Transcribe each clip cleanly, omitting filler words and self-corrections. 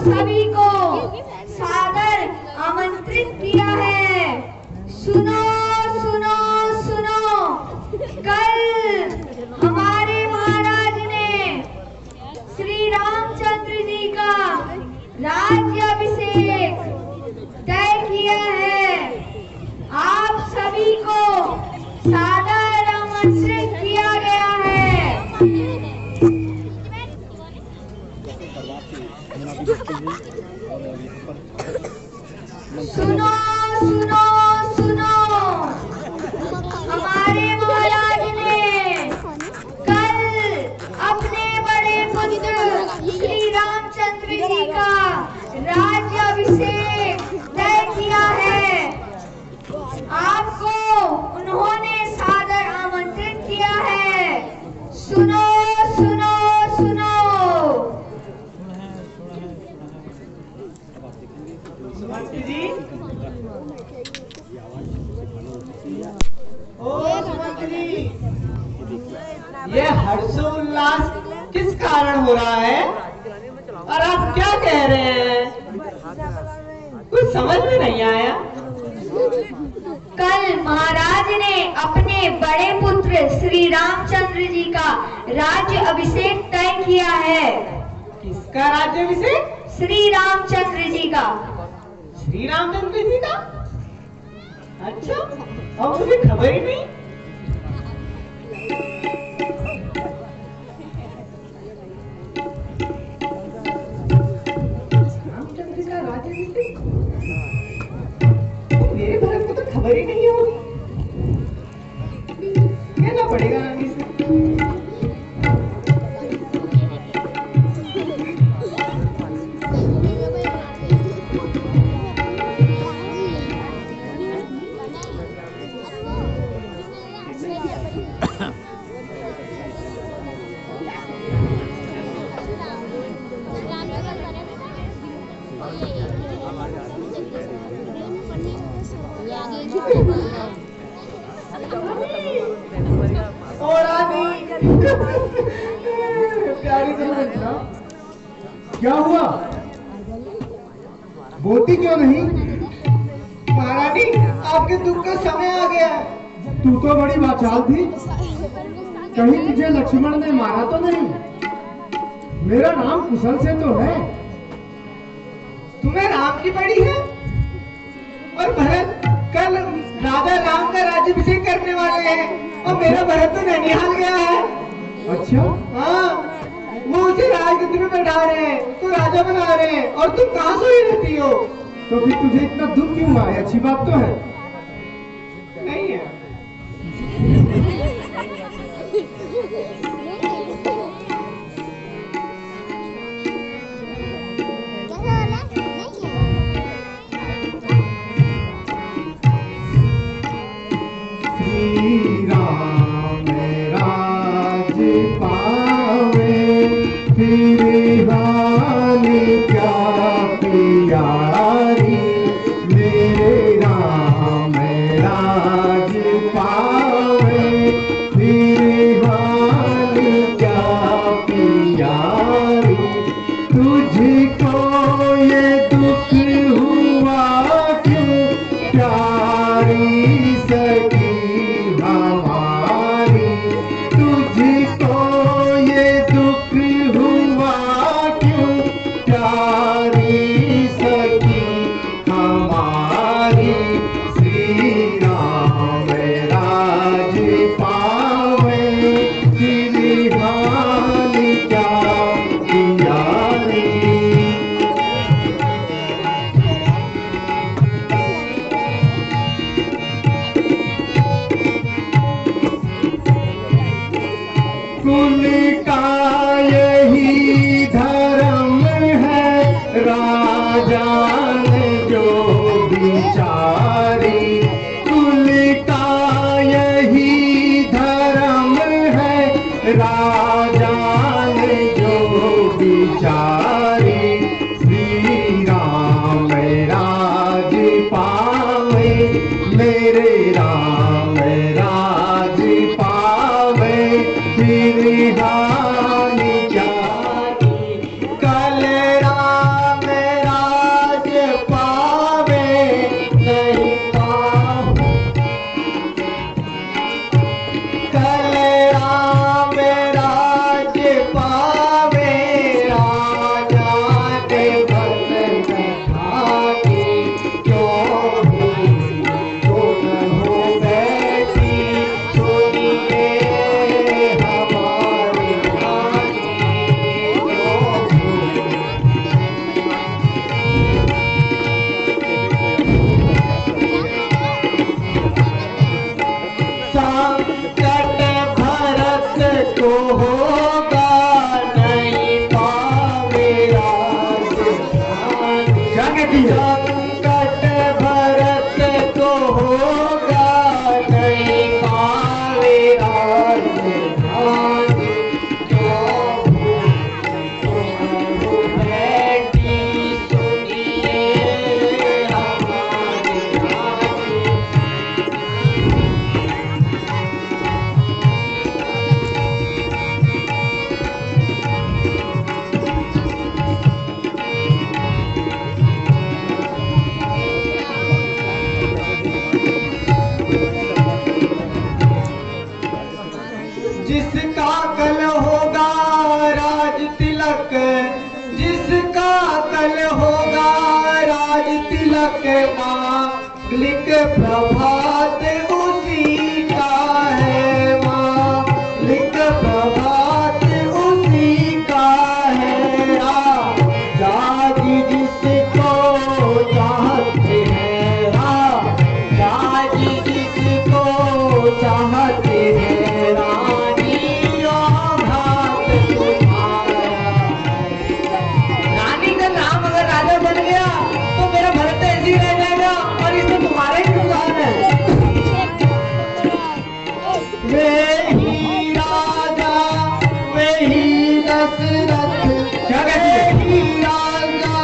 सभी को सादर आमंत्रित किया है। सुनो सुनो सुनो, कल हमारे महाराज ने श्री रामचंद्र जी का राज्याभिषेक तय किया है। आप सभी को सादर आमंत्रित किया गया है। सुनो सुनो सुनो, हमारे महाराज ने कल अपने बड़े पुत्र श्री रामचंद्र जी का राज्याभिषेक तय किया है। आपको उन्होंने सादर आमंत्रित किया है। सुनो सुनो सुनो। जी ओ सुमंत जी, ये हर्षोल्लास किस कारण हो रहा है और आप क्या कह रहे हैं? कुछ समझ में नहीं आया। कल महाराज ने अपने बड़े पुत्र श्री रामचंद्र जी का राज्य अभिषेक तय किया है। किसका राज्याभिषेक? श्री रामचंद्र जी का। श्री रामचंद्र जी का? अच्छा, और मुझे खबर ही नहीं। रामचंद्र का राज्याभिषेक मेरे भरत को तो खबर ही नहीं होगी। कहना पड़ेगा रानी से। प्यारी तो क्या हुआ? बोलती क्यों नहीं? महारानी, आपके दुख का समय आ गया है। तू तो बड़ी वाचाल थी, कहीं तुझे लक्ष्मण ने मारा तो नहीं? मेरा नाम कुशल से तो है। तुम्हें राम की पड़ी है और भरत कल राजा राम का राज्याभिषेक करने वाले हैं और मेरा भरत तो ननिहाल गया है। अच्छा, हाँ, वो उसे राजगद्दी में बैठा रहे हैं, उसको राजा बना रहे हैं और तुम कहाँ सोई रहती हो? तो फिर तुझे इतना दुख क्यों हुआ है? अच्छी बात तो है। नहीं है। श्री राम राज पावे, फिर हानि क्या प्यारी। मेरे राम राज पावे, फिर हानि क्या प्यारी। तुझको ये दुख हुआ क्यों प्यारी सखी हमारी। तुझको ये दुख हुआ क्यों प्यारी सखी हमारी। श्री राम राज पावे, फिर हानि क्या प्यारी। कुल का यही धर्म है, राजा ने जो विचारी। कुल का यही धर्म है, राजा ने जो विचारी। श्री राम राज पावे, मेरे राम राज पावे, फिर हानि क्या। कल राम कल होगा राज तिलक, मालिक प्रभात उसी का है, मालिक प्रभात उसी का है। राजी जिसको चाहते हैं, राजी जिसको चाहते हैं, रानी भाग तुम्हारा। रानी का नाम अगर राजा बन गया तो मेरा भरत ऐसे ही रह जाएगा और इसमें तुम्हारा ही नुकसान है। वे ही राजा वे ही दशरथ, क्या कहते हैं? राजा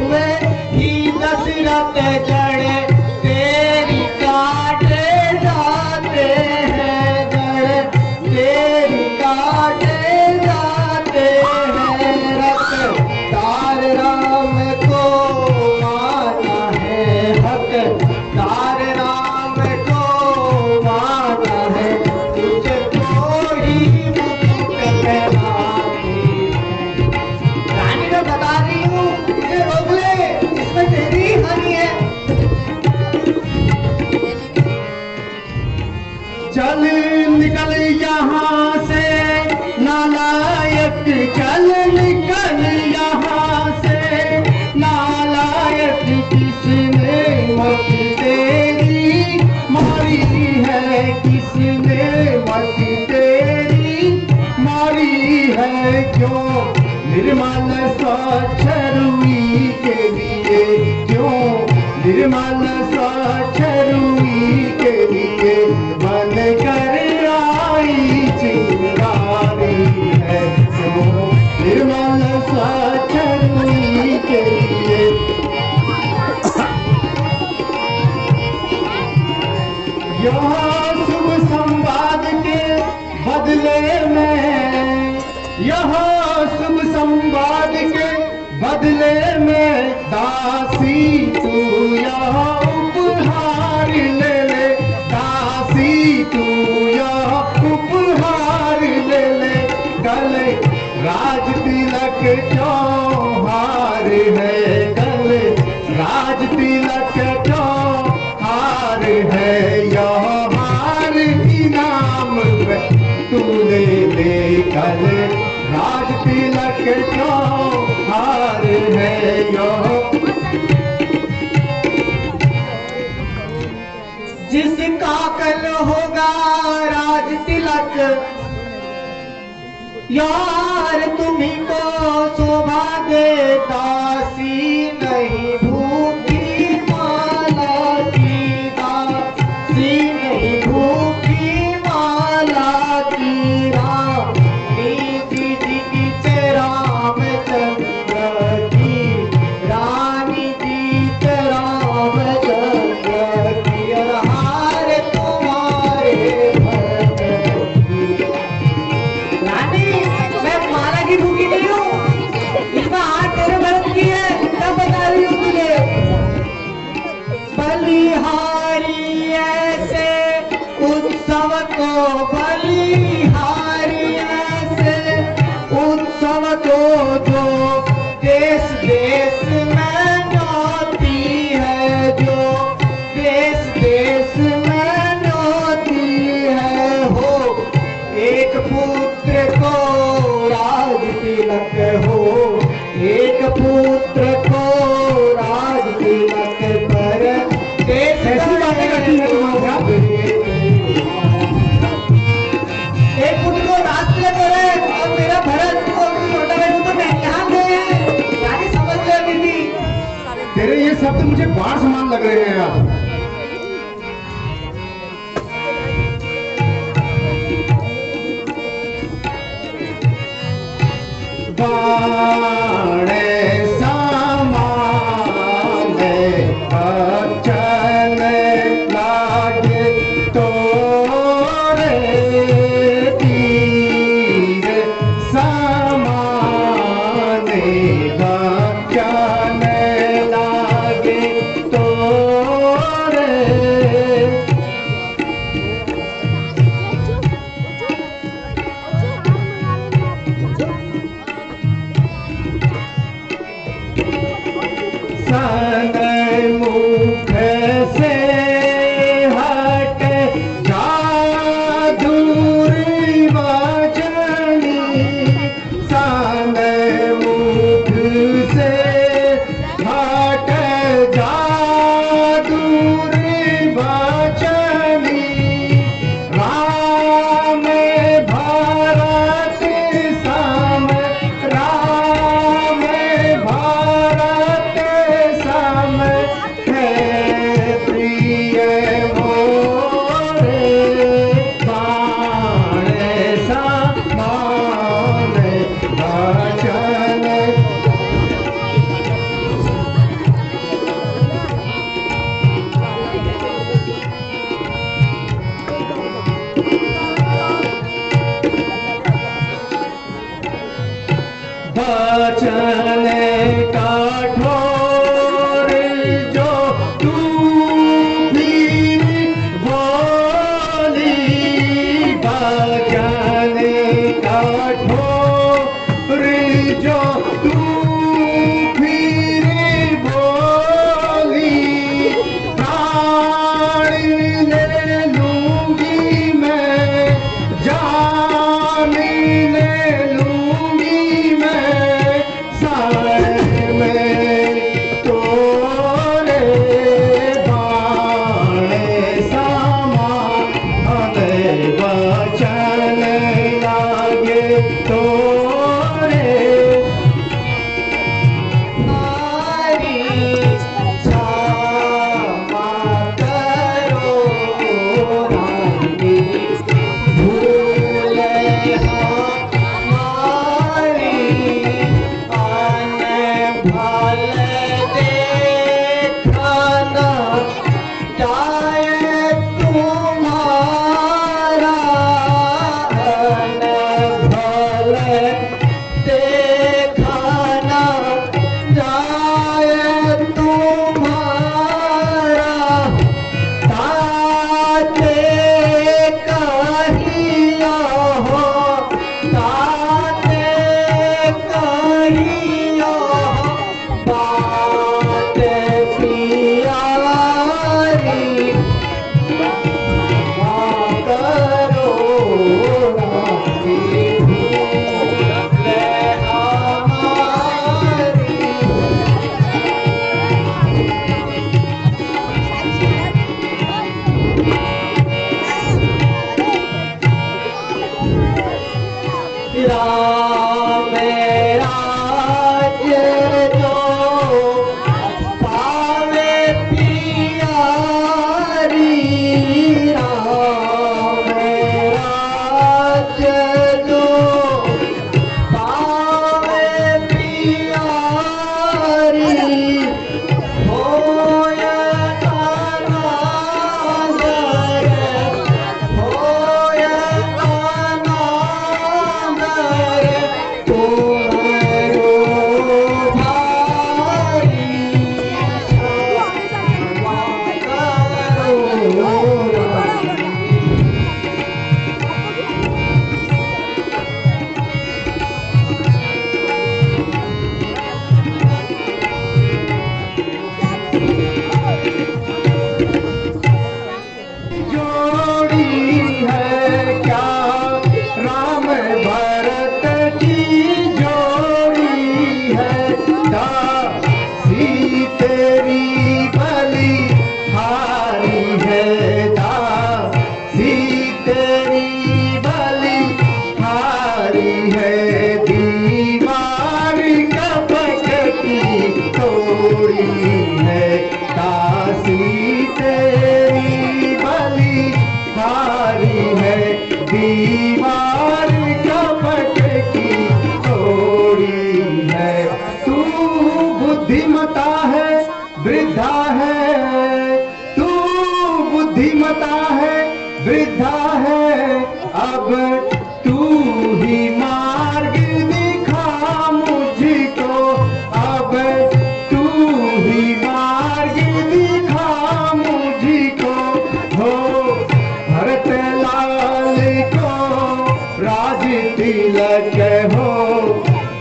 वे ही दशरथ जड़े तेरी काटे जाते हैं, जड़े तेरी काटे जाते हैं। रखतार राम को माना है, हकदार राम को माना है, तुझको ही मुकुट पहनाते हैं। रानी मैं बता रही हूँ, इसे रोक ले, इसमें तेरी ही हानि है। चल निकल यहाँ से नालायक, चल निकल यहाँ से नालायक, किसने मत तेरी मारी है, किसने मत तेरी मारी है। क्यों निर्मल स्वच्छ रुई के लिए, क्यों निर्मल स्वच्छ रुई के लिए बन कर आई चिंगारी है, क्यों निर्मल स्वच्छ रुई के लिए। यह शुभ संवाद के बदले में, यह शुभ संवाद के बदले में दासी तू यह उपहार ले ले, दासी तू यह उपहार ले ले। कल राज तिलक त्योहार है, कल राज तिलक त्योहार है। यह हार इनाम में तू ले ले, कल राज तिलक त्योहार है। यह जिसका कल होगा राज तिलक, यार तुम्ही को शोभा दे, दासी नहीं भूखी माला की, दासी नहीं भूखी माला की। रानी जी की रामचंद्र की, रानी जी रामचंद्र की, हार तुम्हारे भक्त की। रानी मैं माला की भूखी नहीं हूँ, इसका हाथ तेरे भक्त की है, क्या बता रही हूँ तुझे। बलिहारी ऐसे उत्सव को, बलिहारी ऐसे उत्सव को जो देश देश में नौती है, जो देश देश में नौती है। हो एक पुत्र को राज तिलक हो, एक पुत्र को राज तिलक पर देश ऐसी बातें करती है तुम्हारे एक पुत्र को राज तिलक हो रहा है और मेरा भरत को छोटा बेटू तो मैं यहाँ गए हैं। रानी समझ ले अभी भी। तेरे ये शब्द मुझे बाढ़ समान लग रहे हैं यार। बाण समान अचल लागे तोरे, तीर समान अचल लागे तोरे। वचन कठोर जो तू फिर बोली, वचन कठोर जो तू फिर बोली, प्राण ले लूंगी मैं, जान ले लूंगी मैं, सारे में तोरे बाणे समा, वचन लागे तोरे, हमारी क्षमा करो रानी, भूल हमारी भल देखना जाए तुम्हारा, भल देखना जाए तुम्हारा, ताते कहिया हो, ताते कहिया हो, बात प्यारी करो रानी, भूल हमारी। राम राज्य जो पावे प्यारी, राम राज्य जो पावे प्यारी, होय अनादर, होय अनादर, तुम्हारो भारी क्षमा करो रानी। जोड़ी है क्या राम भरत की जोड़ी है, दासी तेरी बलि हारी है, दासी तेरी बलि हारी है, दीवार कपट की तोड़ी है, दासी तेरी बलि हारी है, दीवार कपट की तोड़ी है, तू बुद्धिमता है वृद्धा है, तू बुद्धिमता है वृद्धा है, अब तू ही मार्ग दिखा मुझको, अब तू ही मार्ग दिखा मुझको, हो भरत लाल को राज तिलक हो,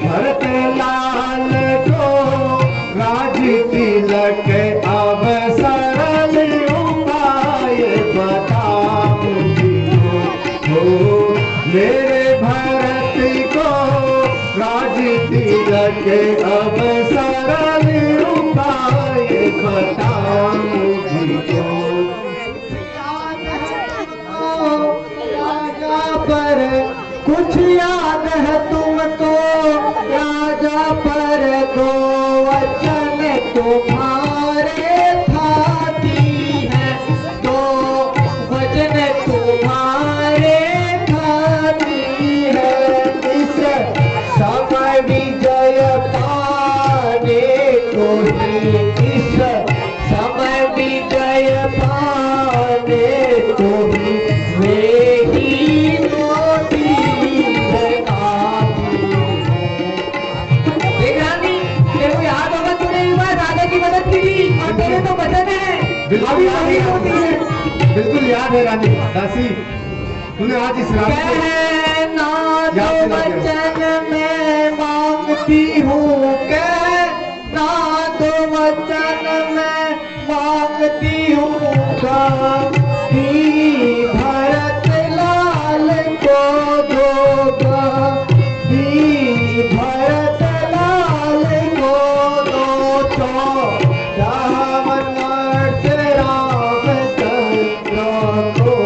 भरत लाल को राज तिलक, अब सरल उपाय बता मुझको, हो मेरे भरत को राज तिलक, अब सरल उपाय बता मुझको। राजा पर कुछ याद है तुमको, राजा पर दो वचन तुम्हारे खाती है, दो वचन तुम्हारे खाती है, इस समय विजय पाने को ही, इस समय विजय पाने को ही वे ही मोती बनाती है। देख रानी, तेरे को याद होगा तूने एक बार राजा की मदद की थी और तेरे तो वचन है अभी वही होती है। बिल्कुल याद है रानी दासी, तूने आज इस रात कहना तो वचन मैं मांगती हूँ, कहना तो वचन मैं मांगती हूँ, कभी भरत लाल को दोगा, भी भरत लाल को दो, तो रामचंद्र को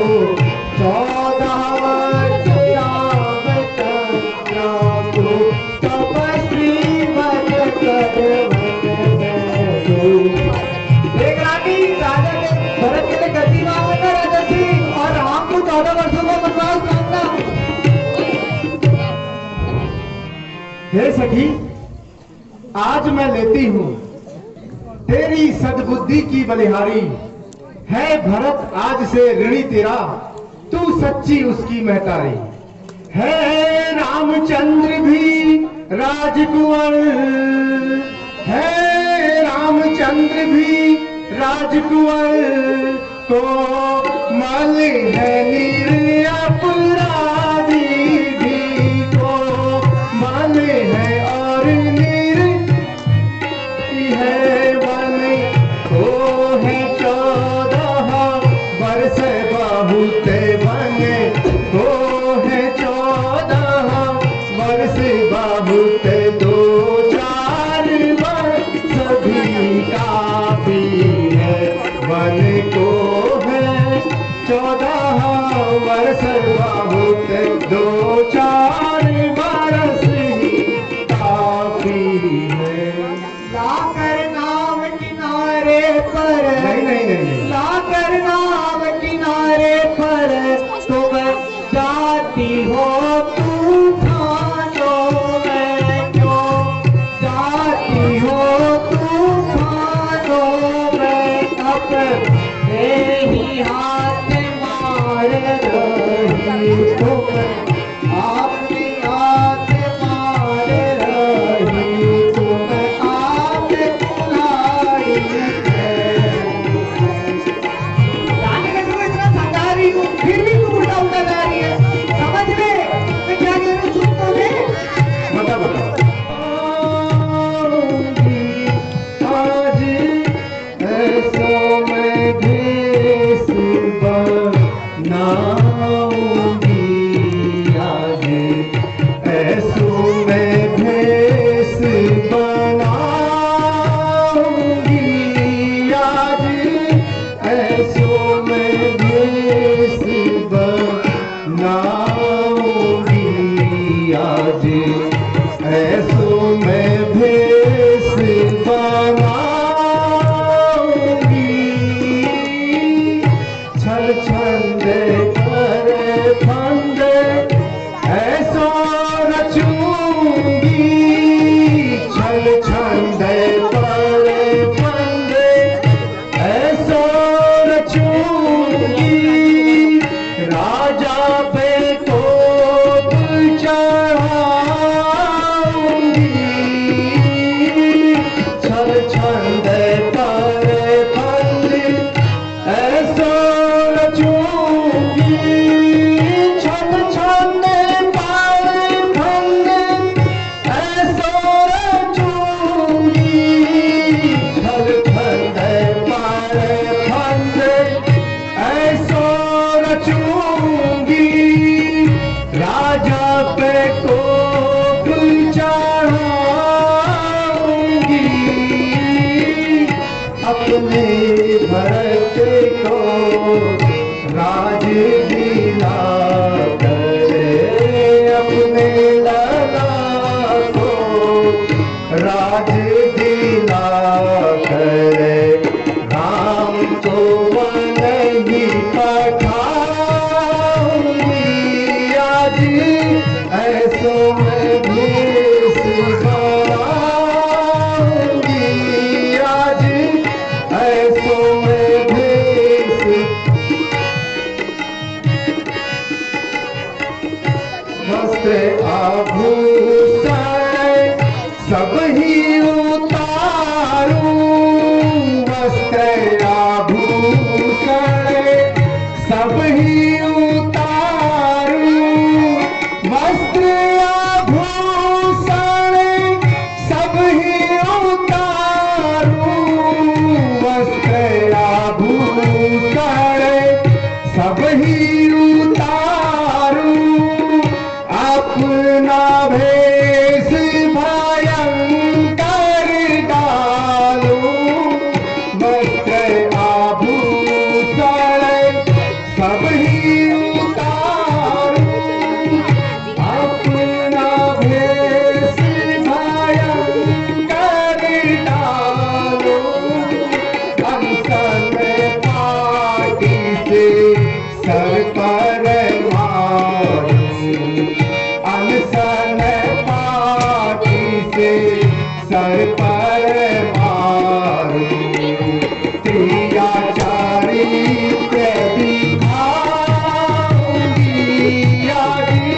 14 वर्ष रामचंद्र को तपस्वी बन कर देख रानी, राजा के भरत के लिए गद्दी मांगना राजा सिंह, और राम को 14 वर्षों का वनवास मांगना। हे सखी, आज मैं लेती हूँ तेरी सद्बुद्धि की बलिहारी, है भरत आज से ऋणी तेरा, तू सच्ची उसकी महतारी। है रामचंद्र भी राजकुंवर, है रामचंद्र भी राजकुंवर, को मल है नीर अपराधी भी, को मल है और नीर है वन को है 14 वर्ष बहुत बने, को है 14 वर्ष बहुत, 2-4 वर्ष भी काफी है, वन को है 14 वर्ष बहुत, 2-4 वर्ष ही काफी है। लाकर नाम किनारे पर, नहीं, लाकर नाम किनारे पर, तुम जाती हो तूफानों में, क्यों जाती हो तूफानों में, अपने ही हाथ मार रही तुम, अपने हाथ मार रही तुम, आप लाई है। रानी का तुम्हें इतना समझा रही हूँ, फिर भी तुम उल्टा उल्टा जा रही है, समझ ले मैं क्या कह रही हूँ, सुन तो ले। बता आज ऐसा मैं भेष बनाऊंगी, आज ऐसो मैं भेष बनाऊंगी, आज ऐसो मैं भेष बनाऊंगी, आज ऐसो मैं भेष बनाऊंगी, छल छंद कर फंद ऐसो रचूंगी, छल छंद पर फंद ऐसो रचूंगी, राजा पे को चढ़ाऊंगी, छल छंद पर फंद ऐसो रचूंगी, छल छंद पर फंद ऐसो रचूंगी, छल छंद पर फंद ऐसो रचूंगी, राजा पे को चढ़ाऊंगी, अपने भरत को राज दिला करे, अपने लाला को राज दिला करे, राम को वन ही पठाऊंगी, आज ऐसो मैं भेष सब ही उतारू वस्त्र आभूषण, सब ही उतारू वस्त्र आभूषण, सब ही उतारू वस्त्र आभूषण, सब ही उतारू अपना भेष भयंकर डालू वस्त्र आभूषण, सब ही उतारू अपना भेष भयंकर डालू अनशन पाटी से सर पर मारू, अनशन पाटी से सर पर मारू, त्रियाचारित्र दिखाऊंगी आदि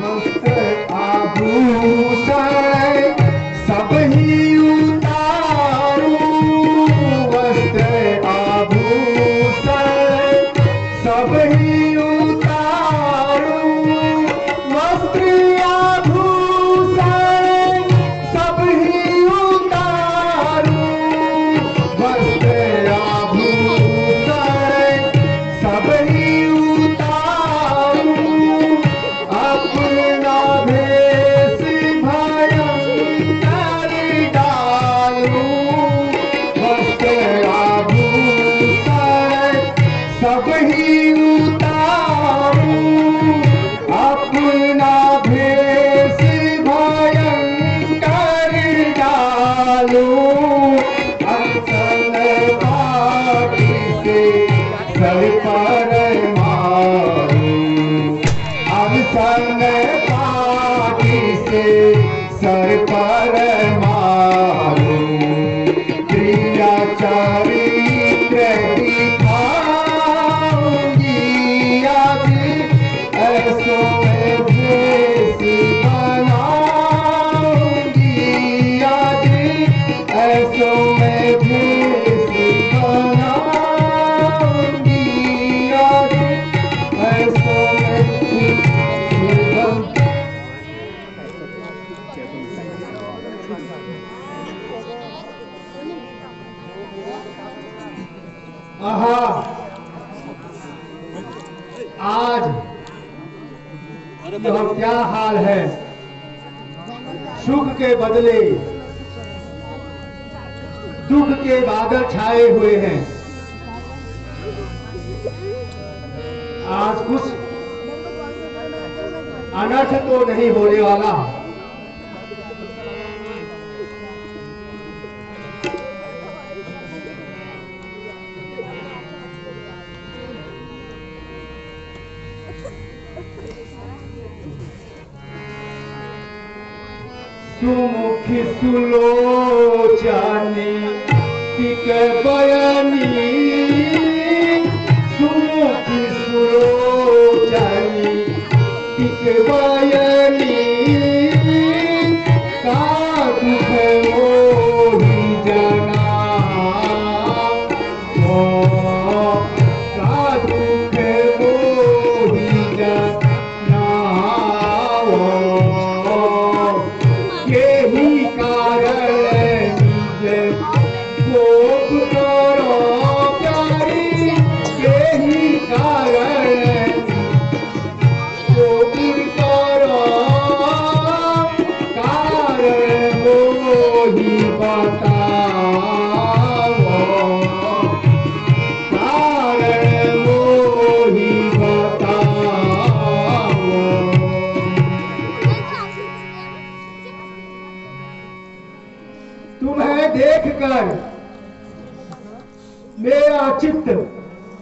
वस्त्र आभूषण, सब ही उतारू वस्त्र आभूषण, सब ही उतारू वस्त्र आभूषण, सब ही उतारू वस्त्र आभूषण, सब ही उतारू अपना भेष भयंकर डालू वस्त्र आभूषण, सब ही उतारू अपना भेष भयंकर डालू अनशन पाटी से सर पर मारू, अनशन पाटी से सर पर मारू, त्रियाचारित्र दिखाऊंगी आदि ऐसो मैं भेष बनाऊंगी आदि ऐसो मैं भेष बनाऊंगी आदि ऐसो मैं भेष आहा, आज यह क्या हाल है। सुख के बदले दुख के बादल छाए हुए हैं। आज कुछ अनर्थ तो नहीं होने वाला। सुमुखी सुलोचनी टिक बयनी, सुमुखी सुलोचनी टिक बयनी, का दुख मोहि जना, का दुख मोहि जना, यही कारण निज कोप करो प्यारी, यही कारण कोप करो, कारण मोहि बताओ, कारण मोहि बताओ। तुम्हें देखकर मेरा चित्त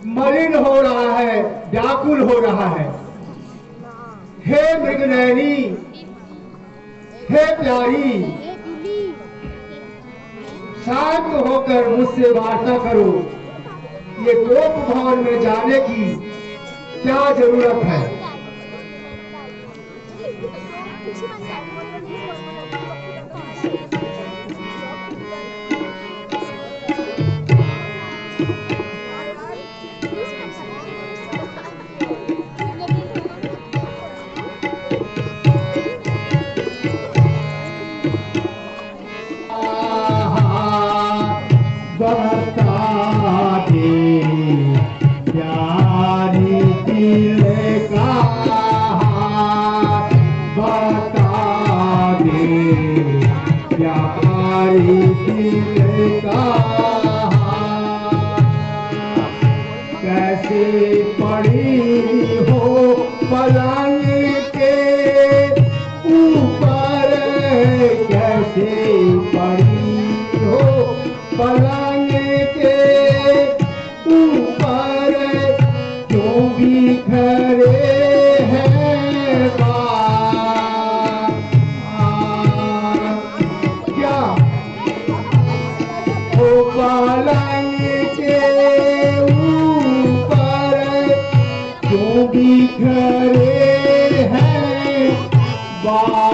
मलिन हो रहा है। व्याकुल हो रहा है। हे मृगनयनी, हे प्यारी, शांत होकर मुझसे वार्ता करो। ये गोप भवन में जाने की क्या जरूरत है? बता दे प्यारी दिल का, बता दे प्यारी दिल का, कैसे पड़ी हो पलंग के ऊपर, कैसे पड़ी हो पलंग के ऊपर, क्यों बिखरे हैं बाल? क्या हो पलंग के ऊपर, क्यों बिखरे हैं बाल?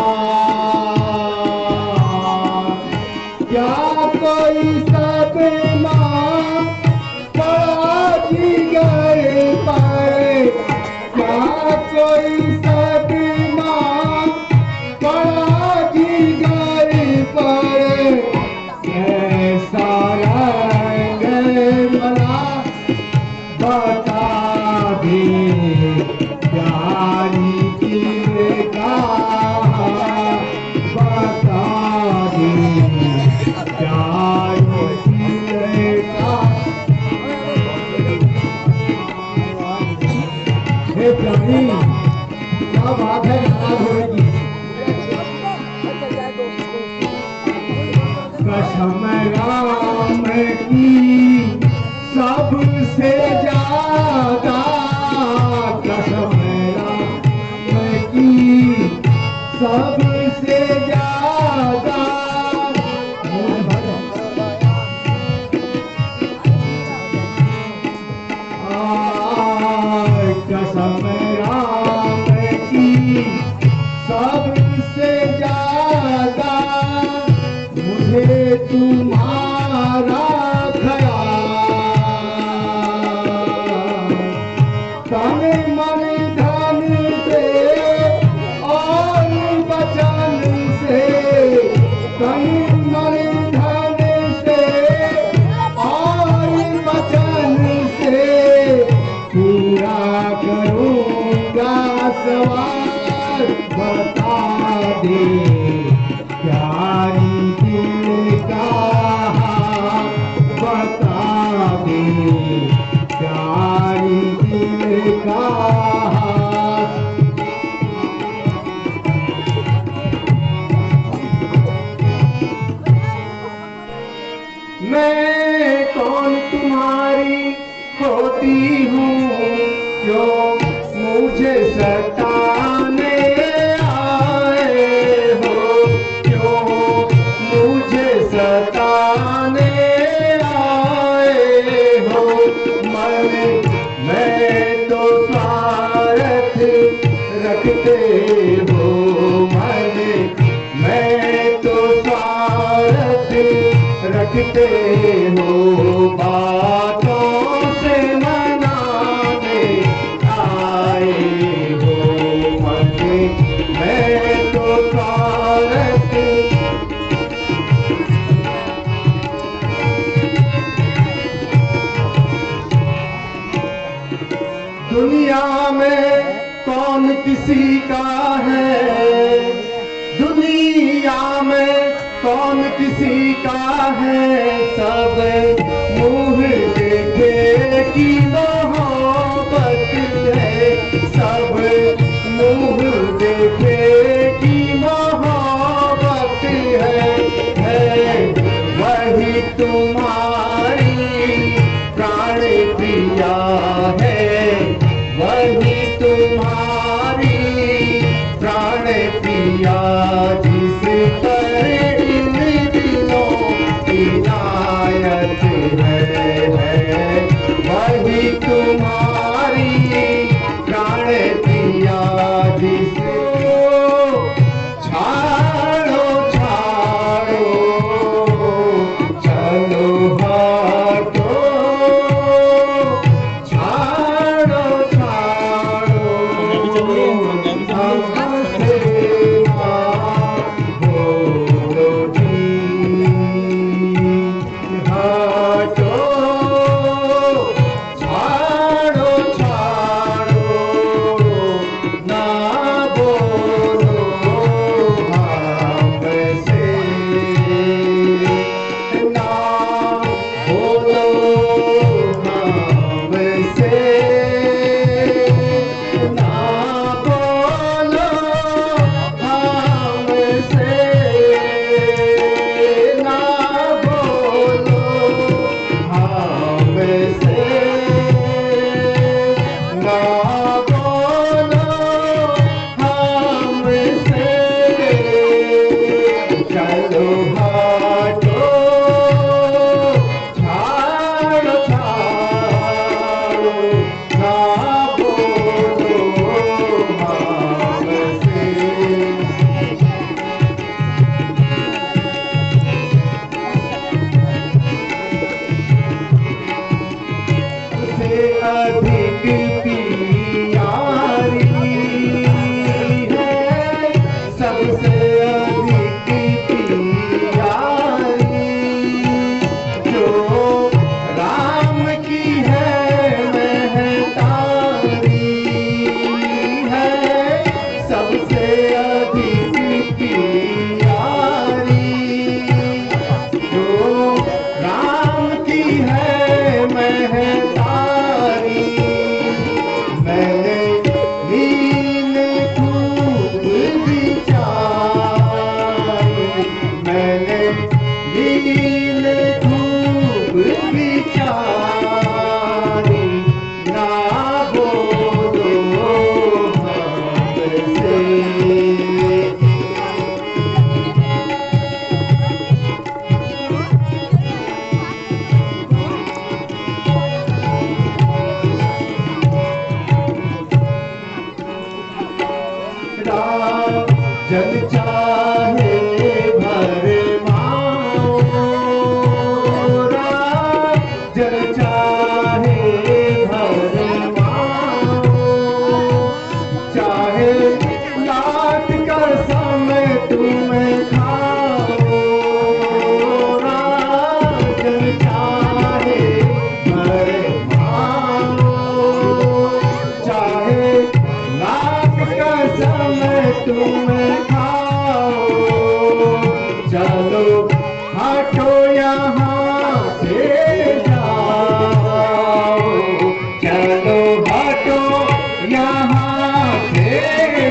क्या कोई सदमा पड़ा जिगर पर, क्या कोई सदमा पड़ा जिगर पर, ऐसा रंग मला बता दे प्यारी दिल का, बता दे प्यारी दिल का। हे प्यारी, क्या बात है नाराज होने की? कसम राम की सबसे ज्यादा, कसम राम की सबसे ज्यादा, कसम राम की सबसे ज्यादा, मुझे तुम्हारा ख्याल, तन मन धन से और वचन से, तन मन धन से और वचन से, पूरा करूंगा सवाल। बता दे प्यारी दिल का, बता दे प्यारी दिल का। मैं कौन तुम्हारी होती हूँ, जो मुझे सताने आए हो, क्यों मुझे सताने आए हो? मैं तो स्वार्थ रखते हो मन, मैं तो स्वार्थ रखते हो, बातों से मनाने आए हो मन, मैं तो स्वार्थ। दुनिया में कौन किसी का है, दुनिया में कौन किसी का है, सब मुँह देखे की मोहब्बत है, सब मुँह देखे की मोहब्बत है वही तुम्हारी प्राण प्रिया है, पिया जिस पर इन दिलों की नायत है वही तुम्हारी प्राण पिया जिसको छाड़ो छाड़ो चलो हटो छाड़ो छाड़ो हमसे बोलो जी हटो छाड़ो छाड़ो ना बोलो हमसे ना बोलो हमसे ना बोलो हमसे ना बोलो हमसे ना बोलो हमसे चलो हटो छाड़ो छाड़ो ना बोलो हमसे से अधिक प्यारी है सबसे अधिक प्यारी जो राम की है महतारी है सबसे अधिक प्यारी जो राम की है महतारी मैंने लीन खूब विचारी मैंने लीन खूब विचारी ना बोलो हमसे जन चाहे भर माओ जन चाहे भर माओ चाहे लाट कर समय तुम्हें खाओ जन चाहे भर माओ चाहे लाट कर समय तुम्हें खाओ चलो हटो यहाँ से जाओ चलो हटो यहाँ से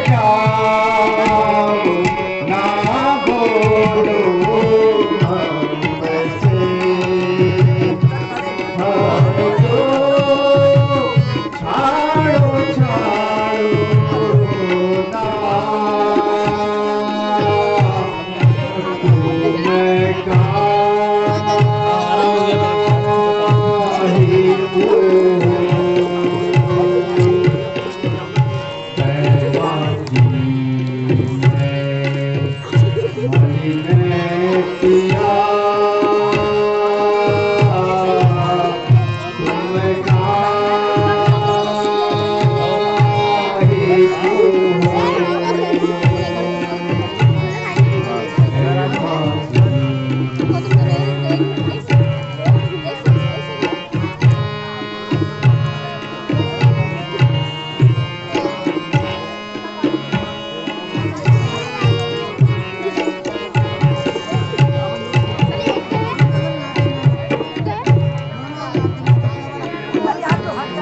जाओ ना बोलो हमसे हटो छाड़ो छाड़ो ना तुम्हें काहे को पैवाजी मैंने पिया तुम्हें काहे को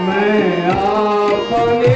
मैं अपने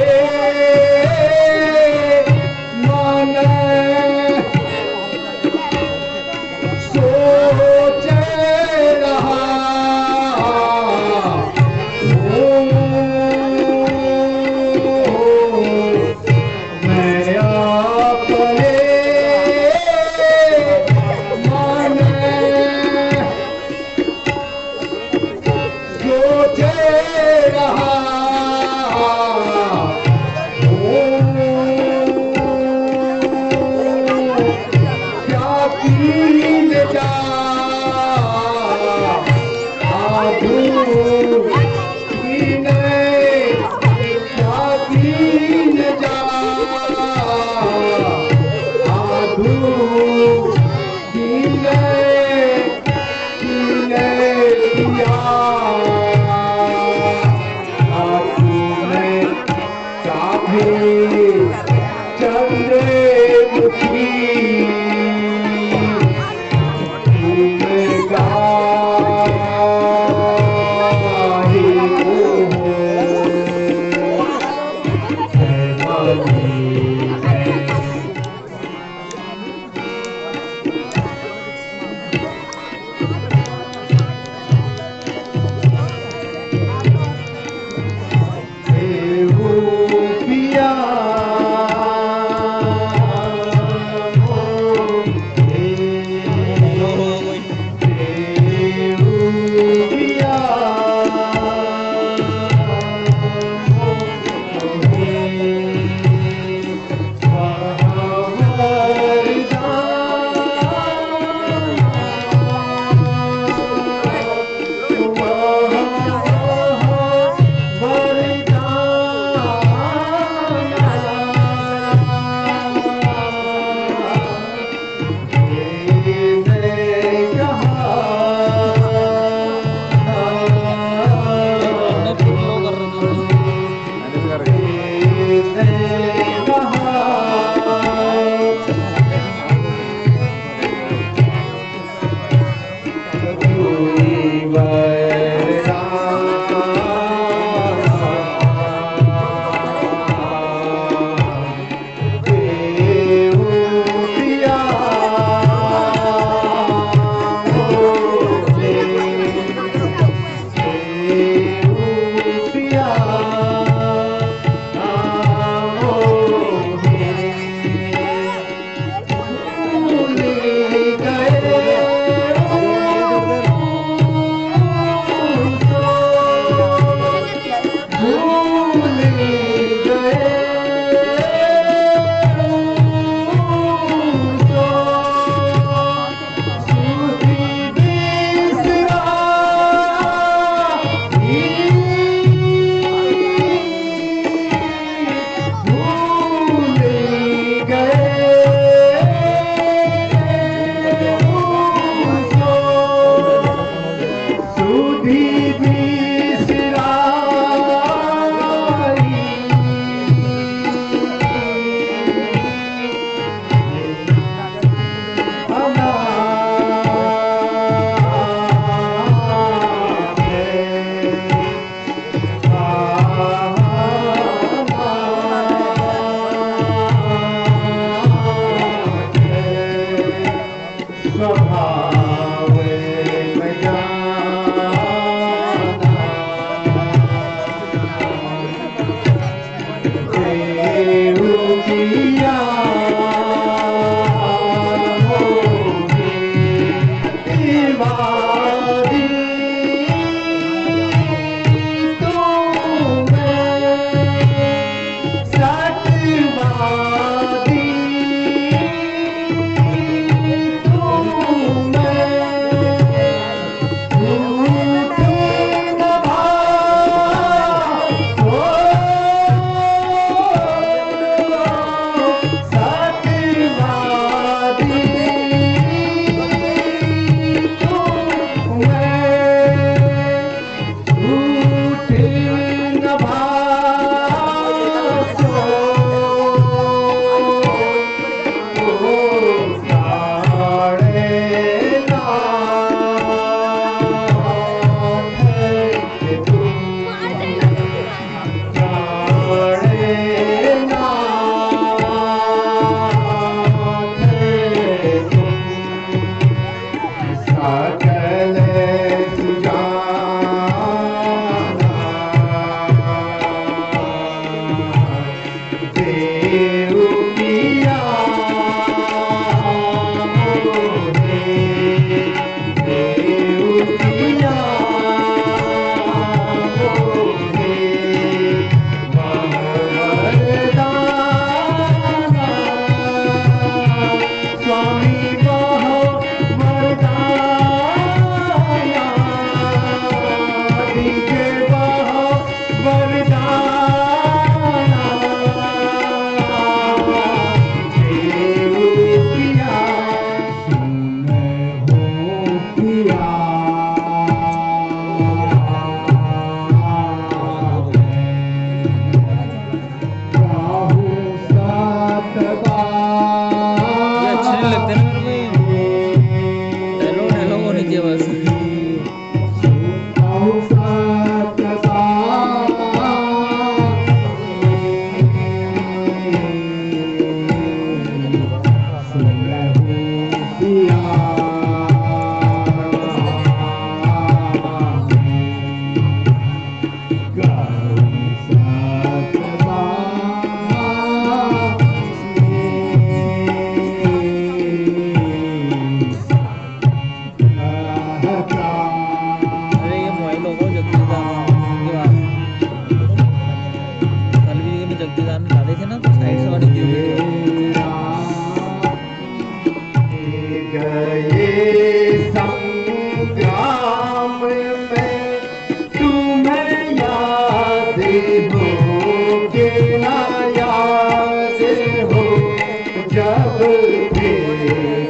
थे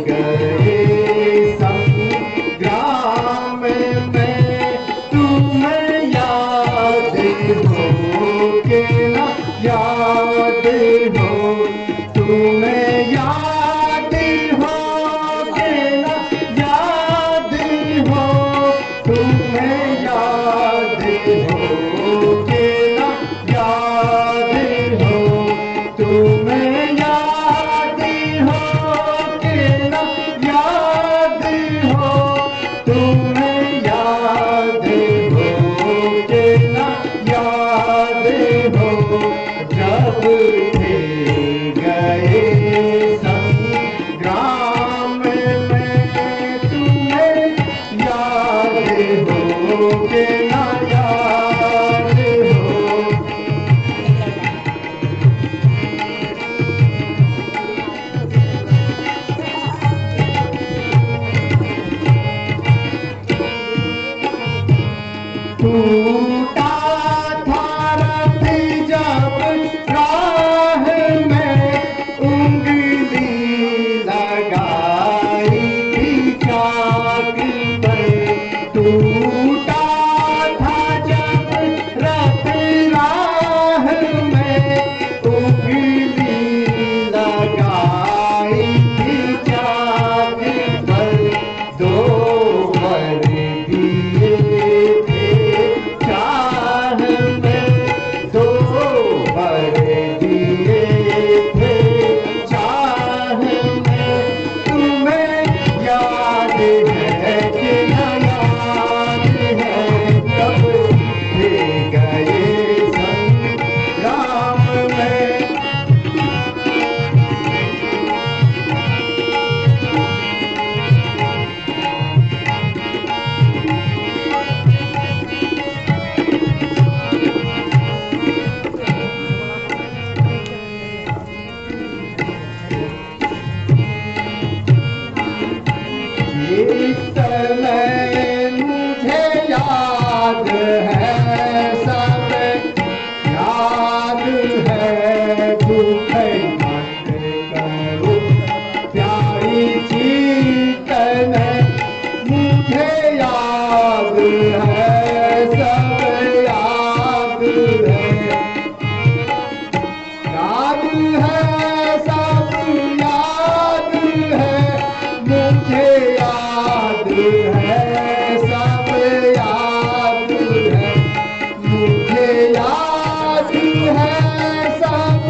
गए संग्राम में, तुम्हें याद हो के ना याद हो, तुम्हें याद हो के ना याद हो, तुम्हें याद हो के ना याद हो, तुम्हें याद हो के ना याद हो, तुम्हें याद हो के ना याद हो, जब थे गए संग्राम में, तुम्हें याद हो के ना याद हो। टूटा था रथ जब राह में, उंगली लगाई थी चाक पर, टूटा था जब रथ राह में, उंगली लगाई थी चाक पर, दो वर दिए थे चाह में, दो वर दिए थे चाह में, तुम्हें याद है कि न याद है, कब थे गए संग्राम में। इस समय मुझे याद है सब, याद है दुख मत करो प्यारी चीतन, मुझे याद है सब, याद है, याद है सब, याद है, मुझे याद है सब, याद है, मुझे याद है सब,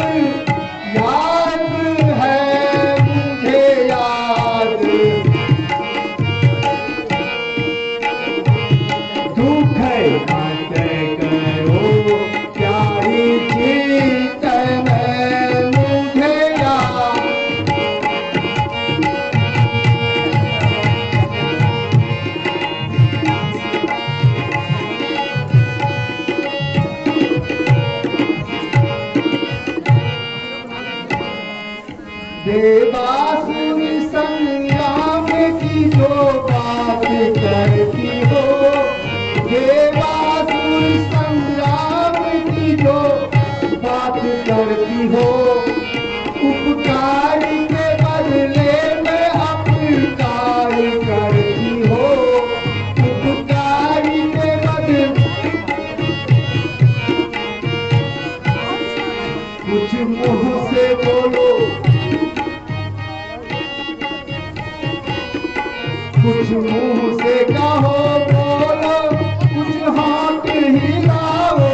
याद है, मुझे याद, दुख मत करो प्यारी चीतन, मुझे याद। देवासुर संग्राम की जो बात करती हो, देवासुर संग्राम की जो बात करती हो, उपकार के बदले में अपकार करती हो, उपकार के बदले कुछ मुंह से बोलो, कुछ मुंह से कहो बोलो, कुछ हाथ हिलाओ,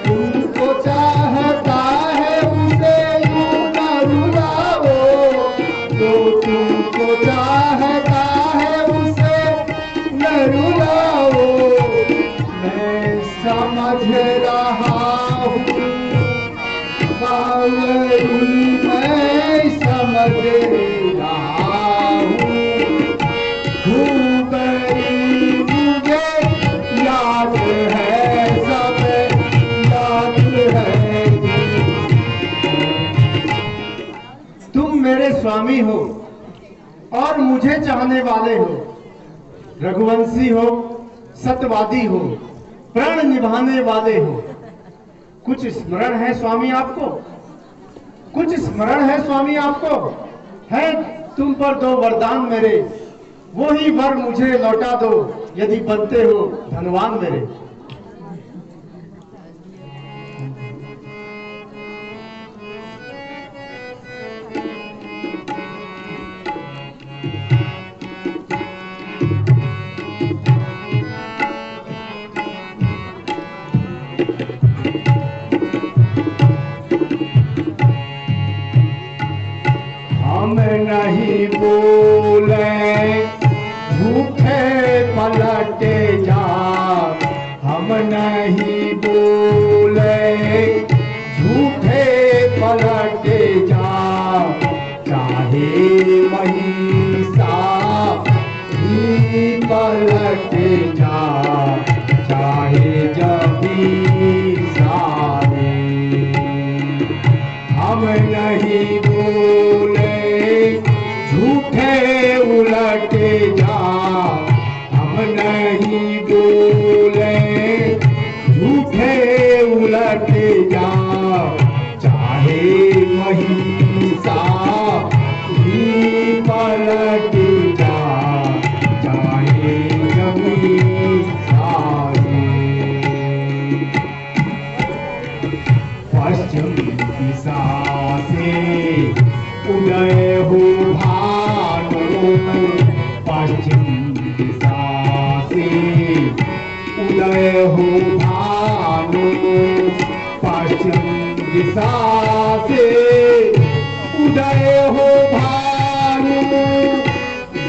तुमको चाहता है उसे यूं न रुलाओ, तो तुमको चाहता है उसे न रुलाओ, मैं समझ रहा हूँ मैं समझ रहा हूँ, खूब मुझे याद है सब, याद है। तुम मेरे स्वामी हो और मुझे चाहने वाले हो, रघुवंशी हो, सत्यवादी हो, प्रण निभाने वाले हो। कुछ स्मरण है स्वामी आपको? कुछ स्मरण है स्वामी आपको? है तुम पर दो वरदान मेरे, वो ही वर मुझे लौटा दो यदि बनते हो धनवान मेरे। हम नहीं बोले झूठे पलटे जा, हम नहीं बोले झूठे पलटे जा, चाहे महिषा ही पलटे जा, चाहे जभी सारे। हम नहीं बोले झूठे उलटे जा, हम नहीं बोले झूठे उलटे जा, चाहे महिषा ही पलट जा, चाहे जमी सारे। पश्चिम दिशा से उदय हो भानु, पश्चिम दिशा से उदय हो भानु, पश्चिम दिशा से उदय हो भानु,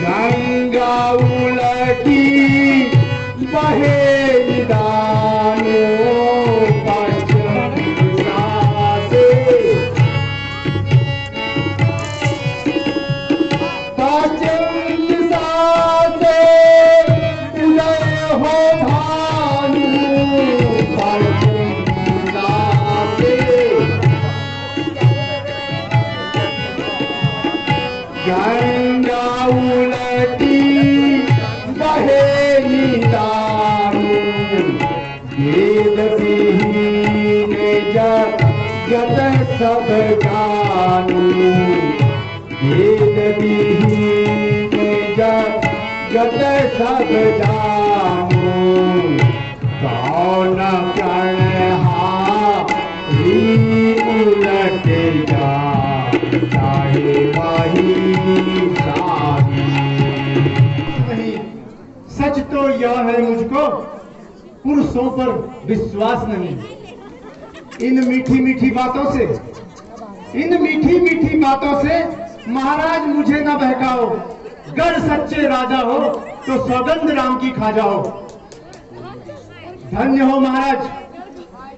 गंगा उलटी बहे निदानो, पश्चिम दिशा से पश्चिम दिशा से उदय हो भानु, पश्चिम दिशा से गंगा उलटी बहे निदानु, वेद विहीन जगत सब जानु, वेद विहीन जगत सब जानु, कौन प्रणहारी उलट जा, चाहे महिषा ही। सच तो यह है मुझको पुरुषों पर विश्वास नहीं। इन मीठी मीठी बातों से, इन मीठी मीठी बातों से महाराज मुझे न बहकाओ। गर सच्चे राजा हो तो सौगंध राम की खा जाओ। धन्य हो महाराज,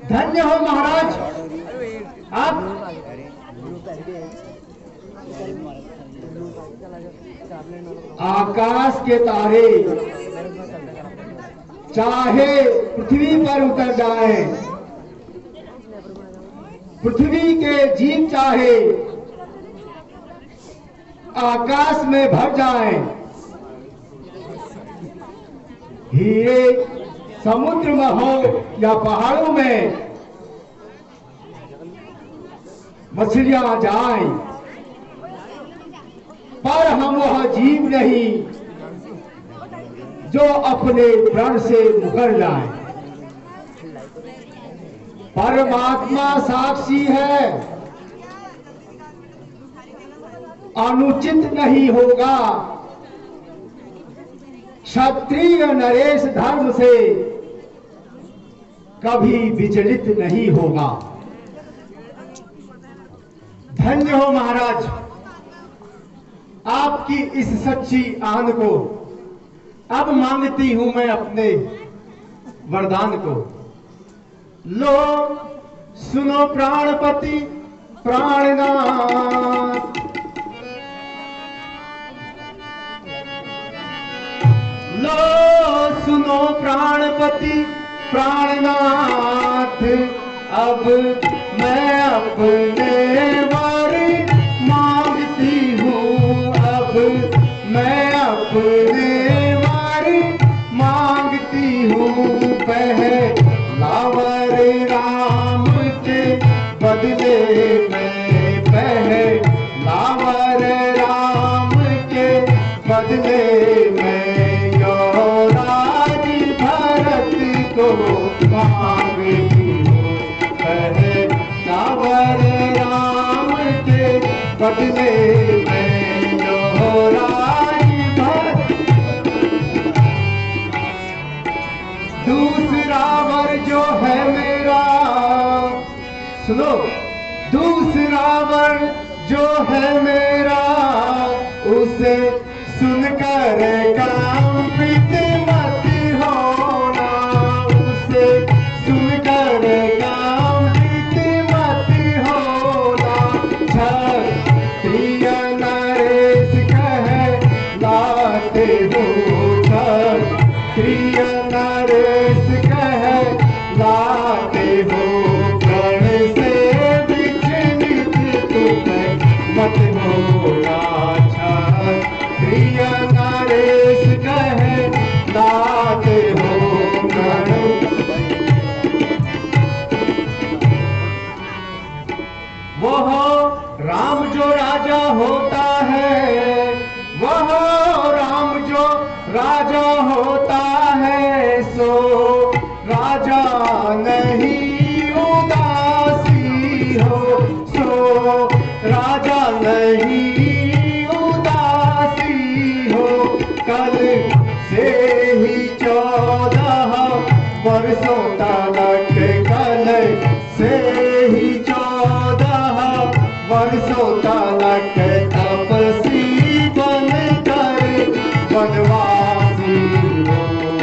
धन्य हो महाराज। आप आकाश के तारे चाहे पृथ्वी पर उतर जाए, पृथ्वी के जीव चाहे आकाश में भर जाए, हीरे समुद्र में हो या पहाड़ों में मछलियां जाएं, पर हम वह जीव नहीं जो अपने प्राण से मुकर जाए। परमात्मा साक्षी है, अनुचित नहीं होगा, क्षत्रिय नरेश धर्म से कभी विचलित नहीं होगा। धन्य हो महाराज, आपकी इस सच्ची आन को। अब मांगती हूं मैं अपने वरदान को। लो सुनो प्राणपति प्राणनाथ, लो सुनो प्राणपति प्राणनाथ, अब मैं अपने वर मांगती हूँ, अब मैं अपने वर मांगती हूँ। दूसरा वर जो है मेरा, सुनो, दूसरा वर जो है मेरा, उसे सुनकर कंपित मत होना, उसे सुनकर कंपित मत होना। क्षत्रिय नरेश कहलाते हो, क्षत्रिय नरेश कहलाते हो, प्रण से विचलित तुम मत होना। क्षत्रिय नरेश कहलाते हो, प्रण। वह राम जो राजा होता है, वह राम जो राजा होता है, सो राजा नहीं उदासी हो, सो राजा नहीं उदासी हो। कल से ही 14 वर्षों तक, कल से ही 14 वर्षों तक तपस्वी बनकर वनवासी हो।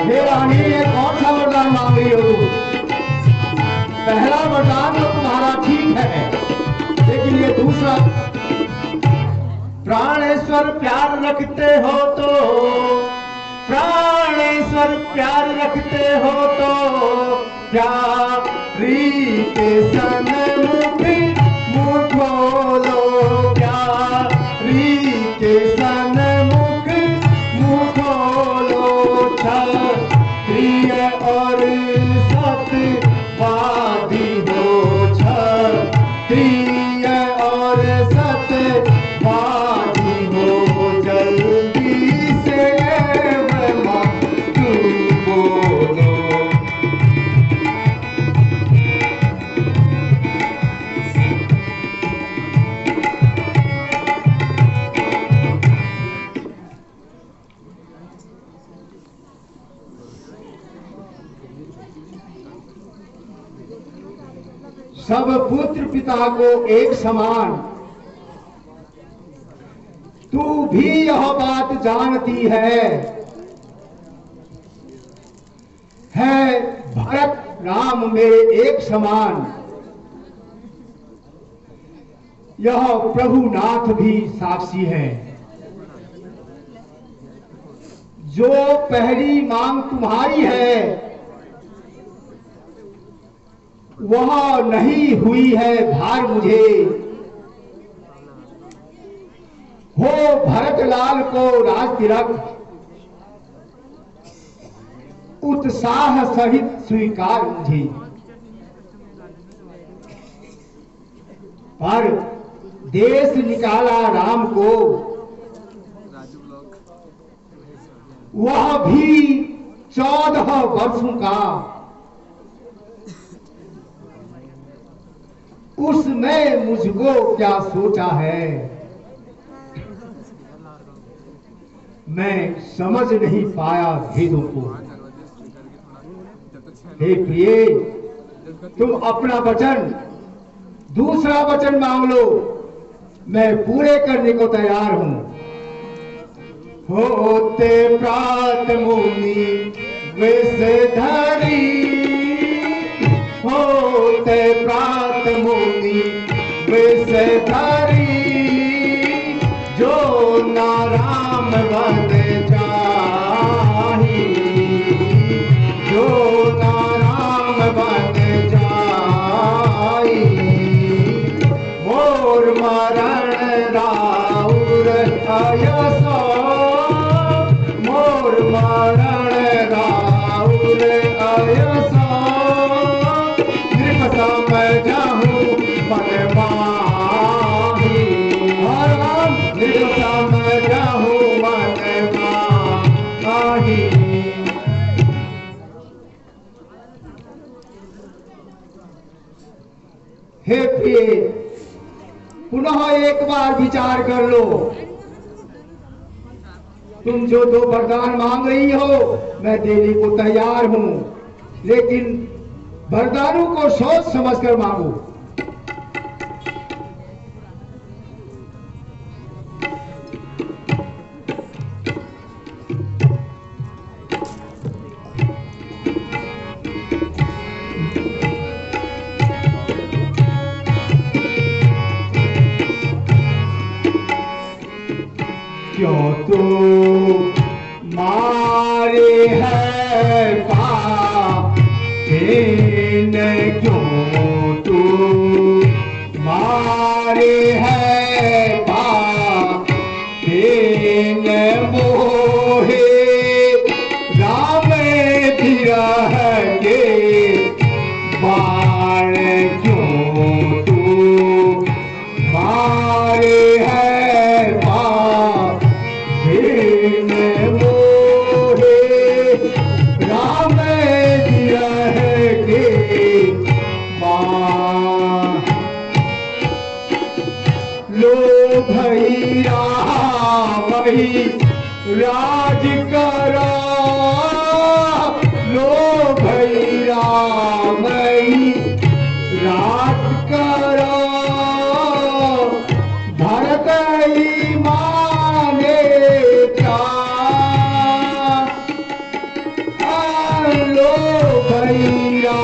हे रानी, ये कौन सा वरदान मांग रही हो? पहला वरदान तो तुम्हारा ठीक है, लेकिन ये दूसरा, प्राणेश्वर प्यार रखते हो तो, प्राणेश्वर प्यार रखते हो तो, प्यारी के सन्मुख मुख खोलो, प्यारी के सन्मुख मुख खोलो। क्षत्रिय और सत्यवादी हो, क्षत्रिय और सत्यवादी हो, जल्दी से तू बोलो। सब पुत्र पिता को एक समान, तू भी यह बात जानती है भरत राम मेरे एक समान। यह प्रभुनाथ भी साक्षी है। जो पहली मांग तुम्हारी है वह नहीं हुई है भार मुझे, हो भरतलाल को राज तिलक उत्साह सहित स्वीकार मुझे। पर देश निकाला राम को, वह भी 14 वर्षों का, उसमें मुझको क्या सोचा है मैं समझ नहीं पाया भेदों को। हे प्रिय, तुम अपना वचन, दूसरा वचन मांग लो, मैं पूरे करने को तैयार हूं। होते प्रात मुनि विषधरी, होते प्रात मुनि विषधरी, जो ना राम बन जाही, जो ना राम बन जाई, मोर मरण राउर अयसो, मोर मरण राउर अयसो, सम जाहूं मन माही, हर राम सम जाहूं मन माही। हे प्रिय, पुनः एक बार विचार कर लो। तुम जो 2 वरदान मांग रही हो मैं देने को तैयार हूं, लेकिन वरदानों को सोच समझकर मांगो। क्यों तो मारे है पापेन, क्यों तो मारे है पापेन मोहे राम विरह के बाण, क्यों तो मारे है भैया राज करो, लो भैया राज करो, भरत ही माने क्या, लो भैया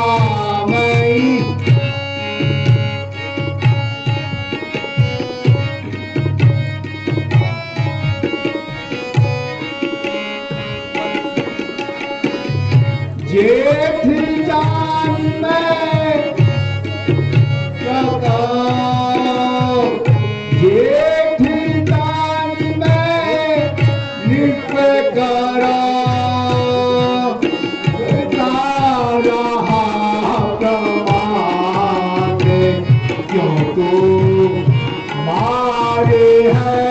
जेठ जान में कहो, जेठ जान में निप करो, रहा प्रमाण, क्यों तो मारे है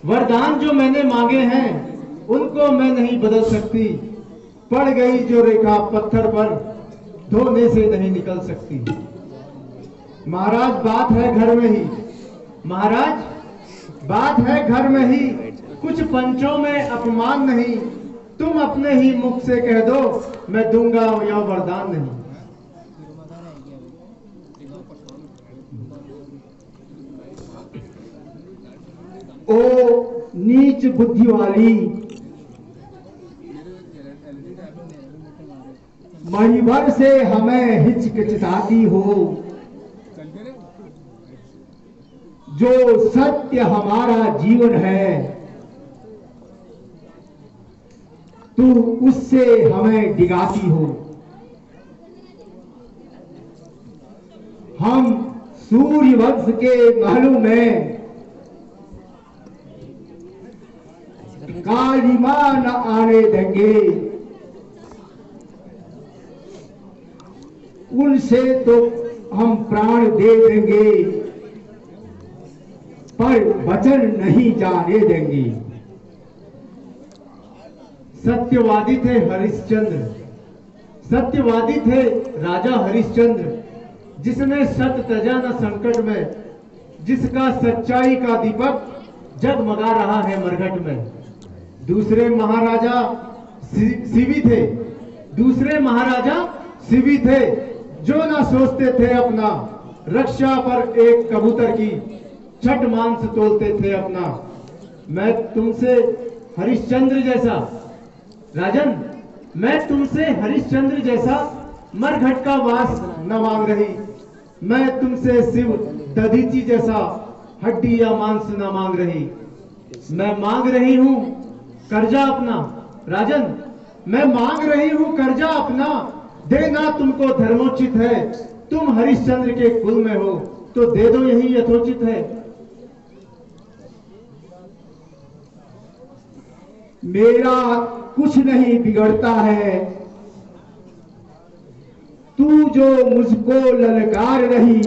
वरदान जो मैंने मांगे हैं उनको मैं नहीं बदल सकती, पड़ गई जो रेखा पत्थर पर धोने से नहीं निकल सकती। महाराज बात है घर में ही, महाराज बात है घर में ही, कुछ पंचों में अपमान नहीं, तुम अपने ही मुख से कह दो मैं दूंगा या वरदान नहीं। ओ नीच बुद्धि वाली, मणिभर से हमें हिचकिचाती हो, जो सत्य हमारा जीवन है तू उससे हमें डिगाती हो। हम सूर्यवंश के महलों में कालिमा न आने देंगे, उनसे तो हम प्राण दे देंगे पर वचन नहीं जाने देंगे। सत्यवादी थे हरिश्चंद्र, सत्यवादी थे राजा हरिश्चंद्र, जिसने सत्य तजा न संकट में, जिसका सच्चाई का दीपक जगमगा रहा है मरघट में। दूसरे महाराजा शिवी थे, दूसरे महाराजा शिवी थे, जो ना सोचते थे अपना, रक्षा पर एक कबूतर की छठ मांस तोलते थे अपना। मैं तुमसे हरिश्चंद्र जैसा राजन, मैं तुमसे हरिश्चंद्र जैसा मरघट का वास न मांग रही, मैं तुमसे शिव दधीची जैसा हड्डी या मांस न मांग रही। मैं मांग रही हूं कर्जा अपना राजन, मैं मांग रही हूं कर्जा अपना, देना तुमको धर्मोचित है, तुम हरिश्चंद्र के कुल में हो तो दे दो, यही यथोचित है। मेरा कुछ नहीं बिगड़ता है, तू जो मुझको ललकार रही,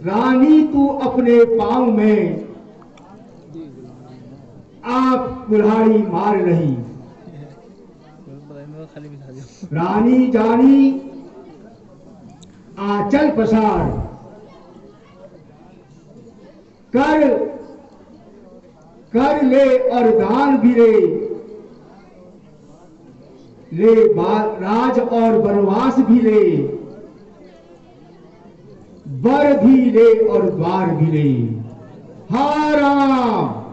रानी तू अपने पांव में आप कुल्हाड़ी मार रही। रानी जानी आंचल पसार कर कर ले और दान भी ले राज और वनवास भी ले, वर भी ले और द्वार भी ले। हा राम।